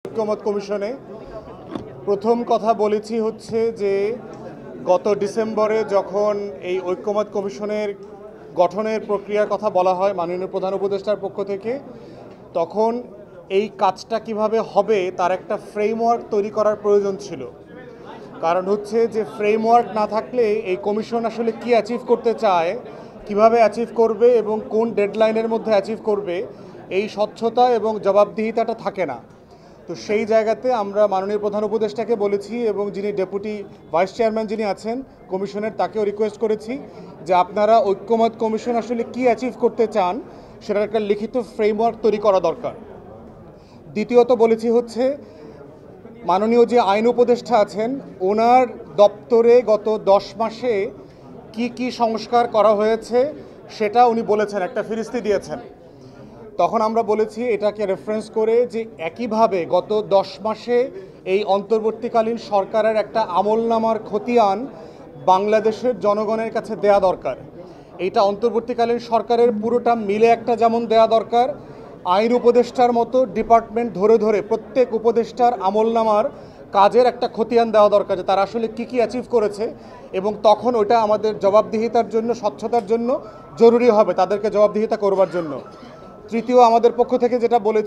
ঐক্যমত কমিশনে প্রথম কথা বলেছি হচ্ছে যে গত ডিসেম্বরে যখন এই ঐক্যমত কমিশনের গঠনের প্রক্রিয়ার কথা বলা হয় মাননীয় প্রধান উপদেষ্টার পক্ষ থেকে, তখন এই কাজটা কিভাবে হবে তার একটা ফ্রেমওয়ার্ক তৈরি করার প্রয়োজন ছিল। কারণ হচ্ছে যে ফ্রেমওয়ার্ক না থাকলে এই কমিশন আসলে কি অ্যাচিভ করতে চায়, কিভাবে অ্যাচিভ করবে এবং কোন ডেডলাইনের মধ্যে অ্যাচিভ করবে, এই স্বচ্ছতা এবং জবাবদিহিতাটা থাকে না। তো সেই জায়গাতে আমরা মাননীয় প্রধান উপদেষ্টাকে বলেছি এবং যিনি ডেপুটি ভাইস চেয়ারম্যান যিনি আছেন কমিশনের, তাকেও রিকোয়েস্ট করেছি যে আপনারা ঐক্যমত কমিশন আসলে কি অ্যাচিভ করতে চান সেটার একটা লিখিত ফ্রেমওয়ার্ক তৈরি করা দরকার। দ্বিতীয়ত বলেছি হচ্ছে মাননীয় যে আইন উপদেষ্টা আছেন ওনার দপ্তরে গত 10 মাসে কি কি সংস্কার করা হয়েছে সেটা উনি বলেছেন, একটা ফিরিস্তি দিয়েছেন। তখন আমরা বলেছি এটাকে রেফারেন্স করে যে একইভাবে গত 10 মাসে এই অন্তর্বর্তীকালীন সরকারের একটা আমলনামার খতিয়ান বাংলাদেশের জনগণের কাছে দেয়া দরকার। এইটা অন্তর্বর্তীকালীন সরকারের পুরোটা মিলে একটা যেমন দেয়া দরকার, আইন উপদেষ্টার মতো ডিপার্টমেন্ট ধরে ধরে প্রত্যেক উপদেষ্টার আমলনামার কাজের একটা খতিয়ান দেওয়া দরকার যে তারা আসলে কী কী অ্যাচিভ করেছে, এবং তখন ওটা আমাদের জবাবদিহিতার জন্য, স্বচ্ছতার জন্য জরুরি হবে, তাদেরকে জবাবদিহিতা করবার জন্য। তৃতীয়, আমাদের পক্ষ থেকে যেটা বলেছি